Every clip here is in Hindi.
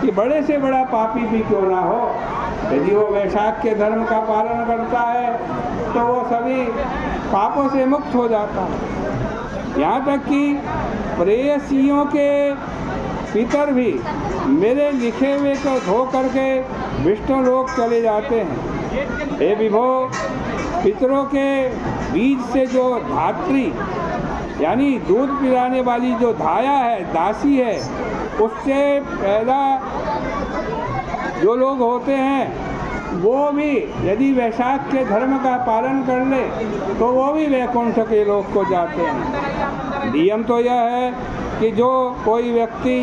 कि बड़े से बड़ा पापी भी क्यों ना हो, यदि वो वैशाख के धर्म का पालन करता है तो वो सभी पापों से मुक्त हो जाता है। यहाँ तक कि प्रेयसियों के पितर भी मेरे लिखे हुए को धो करके विष्णु लोक चले जाते हैं। हे विभो, पितरों के बीज से जो धात्री यानी दूध पिलाने वाली जो धाया है, दासी है, उससे पैदा जो लोग होते हैं वो भी यदि वैशाख के धर्म का पालन कर ले तो वो भी वैकुंठ के लोक को जाते हैं। नियम तो यह है कि जो कोई व्यक्ति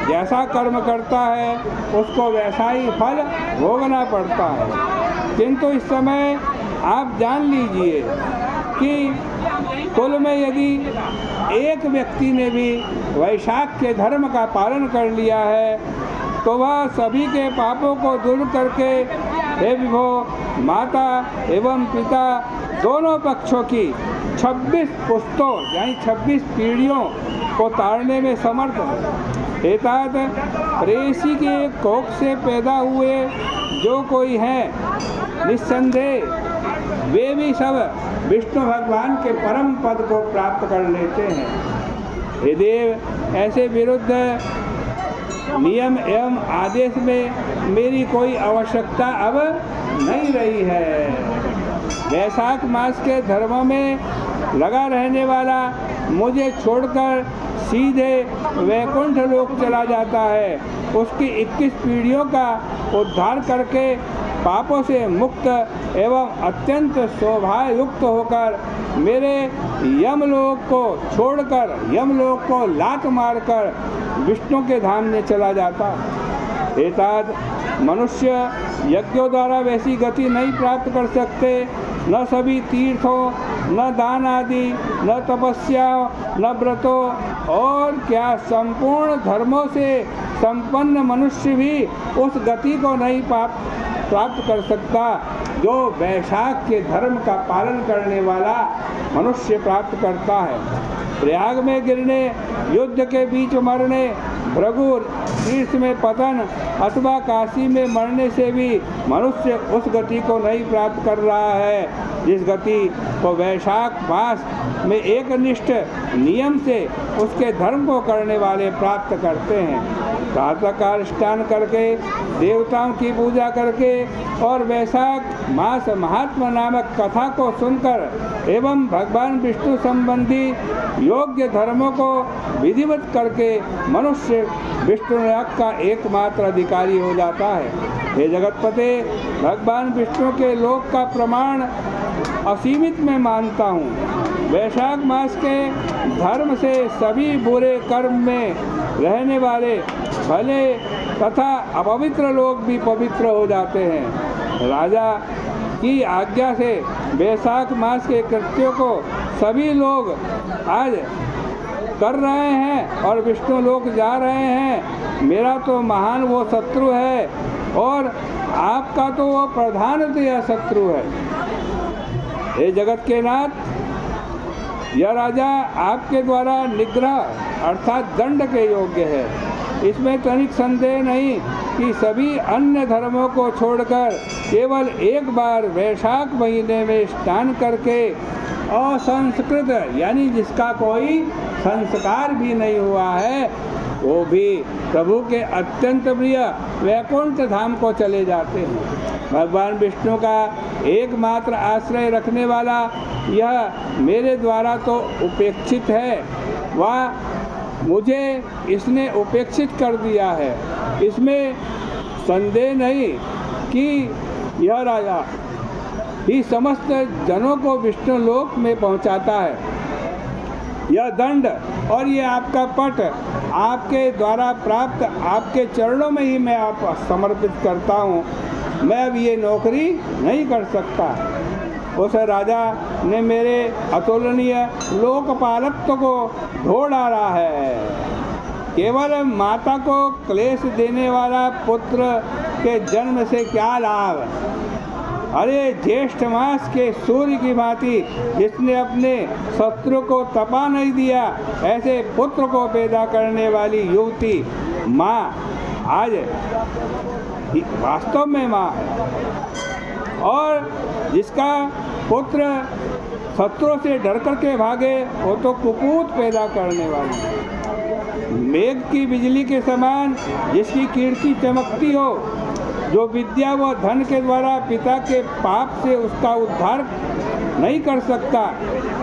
जैसा कर्म करता है उसको वैसा ही फल भोगना पड़ता है। किंतु इस समय आप जान लीजिए कि कुल में यदि एक व्यक्ति ने भी वैशाख के धर्म का पालन कर लिया है तो वह सभी के पापों को दूर करके हे विभो, माता एवं पिता दोनों पक्षों की 26 पुस्तों यानी 26 पीढ़ियों को ताड़ने में समर्थ है। एतात प्रेयसी के कोख से पैदा हुए जो कोई हैं, निस्संदेह वे भी सब विष्णु भगवान के परम पद को प्राप्त कर लेते हैं। हे देव, ऐसे विरुद्ध नियम एवं आदेश में मेरी कोई आवश्यकता अब नहीं रही है। वैशाख मास के धर्मों में लगा रहने वाला मुझे छोड़कर सीधे वैकुंठ लोक चला जाता है। उसकी 21 पीढ़ियों का उद्धार करके पापों से मुक्त एवं अत्यंत शोभायुक्त होकर मेरे यमलोक को छोड़कर यमलोक को लात मारकर विष्णु के धाम में चला जाता। एतात मनुष्य यज्ञों द्वारा वैसी गति नहीं प्राप्त कर सकते। न सभी तीर्थों, न दान आदि, न तपस्या, न व्रतों और क्या संपूर्ण धर्मों से संपन्न मनुष्य भी उस गति को नहीं प्राप्त कर सकता जो वैशाख के धर्म का पालन करने वाला मनुष्य प्राप्त करता है। प्रयाग में गिरने, युद्ध के बीच मरने, भृगु तीर्थ में पतन अथवा काशी में मरने से भी मनुष्य उस गति को नहीं प्राप्त कर रहा है जिस गति को वैशाख मास में एकनिष्ठ नियम से उसके धर्म को करने वाले प्राप्त करते हैं। प्रातःकाल स्नान करके, देवताओं की पूजा करके और वैशाख मास महात्मा नामक कथा को सुनकर एवं भगवान विष्णु संबंधी योग्य धर्मों को विधिवत करके मनुष्य विष्णु लोक का एकमात्र अधिकारी हो जाता है। हे जगतपते, भगवान विष्णु के लोक का प्रमाण असीमित मैं मानता हूँ। वैशाख मास के धर्म से सभी बुरे कर्म में रहने वाले भले तथा अपवित्र लोग भी पवित्र हो जाते हैं। राजा की आज्ञा से वैशाख मास के कृत्यों को सभी लोग आज कर रहे हैं और विष्णु लोक जा रहे हैं। मेरा तो महान वो शत्रु है और आपका तो वो प्रधानतया शत्रु है। हे जगत के नाथ, यह राजा आपके द्वारा निग्रह अर्थात दंड के योग्य है। इसमें तनिक संदेह नहीं कि सभी अन्य धर्मों को छोड़कर केवल एक बार वैशाख महीने में स्नान करके असंस्कृत यानी जिसका कोई संस्कार भी नहीं हुआ है वो भी प्रभु के अत्यंत प्रिय वैकुंठ धाम को चले जाते हैं। भगवान विष्णु का एकमात्र आश्रय रखने वाला यह मेरे द्वारा तो उपेक्षित है, वह मुझे इसने उपेक्षित कर दिया है। इसमें संदेह नहीं कि यह राजा ही समस्त जनों को विष्णु लोक में पहुंचाता है। यह दंड और ये आपका पट आपके द्वारा प्राप्त आपके चरणों में ही मैं आप समर्पित करता हूँ। मैं अब ये नौकरी नहीं कर सकता। उस राजा ने मेरे अतुलनीय लोकपालत्व को धो डाला है। केवल माता को क्लेश देने वाला पुत्र के जन्म से क्या लाभ। अरे ज्येष्ठ मास के सूर्य की भांति जिसने अपने शत्रु को तपा नहीं दिया, ऐसे पुत्र को पैदा करने वाली युवती माँ आज वास्तव में माँ है। और जिसका पुत्र शत्रुओं से डर करके भागे वो तो कुपूत पैदा करने वाली है। मेघ की बिजली के समान जिसकी कीर्ति चमकती हो, जो विद्या व धन के द्वारा पिता के पाप से उसका उद्धार नहीं कर सकता,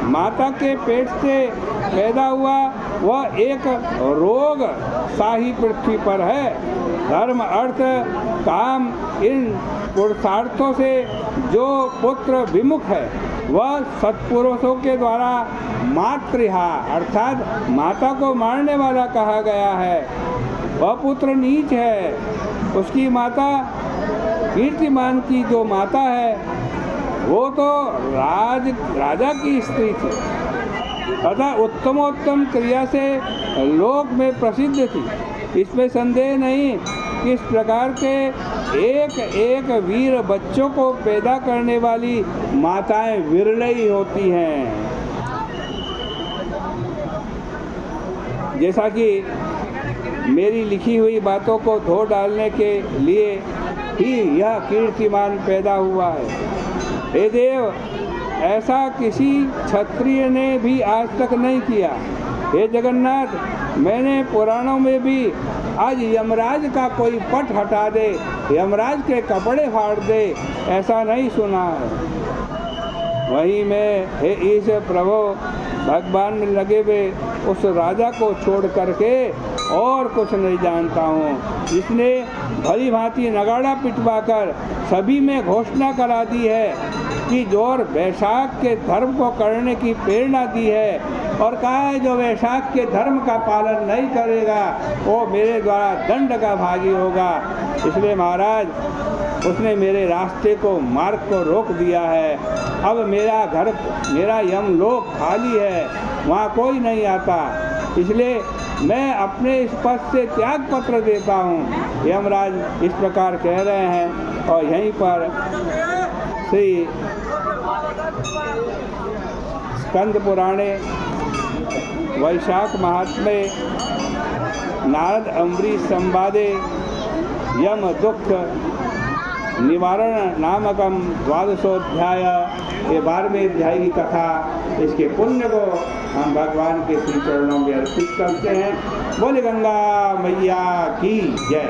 माता के पेट से पैदा हुआ वह एक रोग शाही पृथ्वी पर है। धर्म, अर्थ, काम, इन पुरुषार्थों से जो पुत्र विमुख है वह सत्पुरुषों के द्वारा मातृहा अर्थात माता को मारने वाला कहा गया है। वह पुत्र नीच है। उसकी माता कीर्तिमान की जो माता है वो तो राजा की स्त्री थी तथा उत्तमोत्तम क्रिया से लोक में प्रसिद्ध थी। इसमें संदेह नहीं कि इस प्रकार के एक एक वीर बच्चों को पैदा करने वाली माताएं विरल ही होती हैं। जैसा कि मेरी लिखी हुई बातों को धो डालने के लिए ही यह कीर्तिमान पैदा हुआ है। हे देव, ऐसा किसी क्षत्रिय ने भी आज तक नहीं किया। हे जगन्नाथ, मैंने पुराणों में भी आज यमराज का कोई पट हटा दे, यमराज के कपड़े फाड़ दे, ऐसा नहीं सुना है। वहीं मैं हे ईश प्रभु भगवान में लगे हुए उस राजा को छोड़ करके और कुछ नहीं जानता हूँ, जिसने भली भांति नगाड़ा पिटवा कर सभी में घोषणा करा दी है कि जो वैशाख के धर्म को करने की प्रेरणा दी है और कहा है जो वैशाख के धर्म का पालन नहीं करेगा वो मेरे द्वारा दंड का भागी होगा। इसलिए महाराज उसने मेरे रास्ते को, मार्ग को रोक दिया है। अब मेरा घर, मेरा यमलोक खाली है, वहाँ कोई नहीं आता। इसलिए मैं अपने इस पद से त्याग पत्र देता हूँ। यमराज इस प्रकार कह रहे हैं। और यहीं पर श्री स्कंद पुराणे वैशाख महात्म्ये नारद अम्बरीश संवादे यम दुख निवारण नामकम द्वादशोध्याय, ये 12वें अध्याय की कथा, इसके पुण्य को हम भगवान के श्री चरणों में अर्पित करते हैं। बोले गंगा मैया की जय।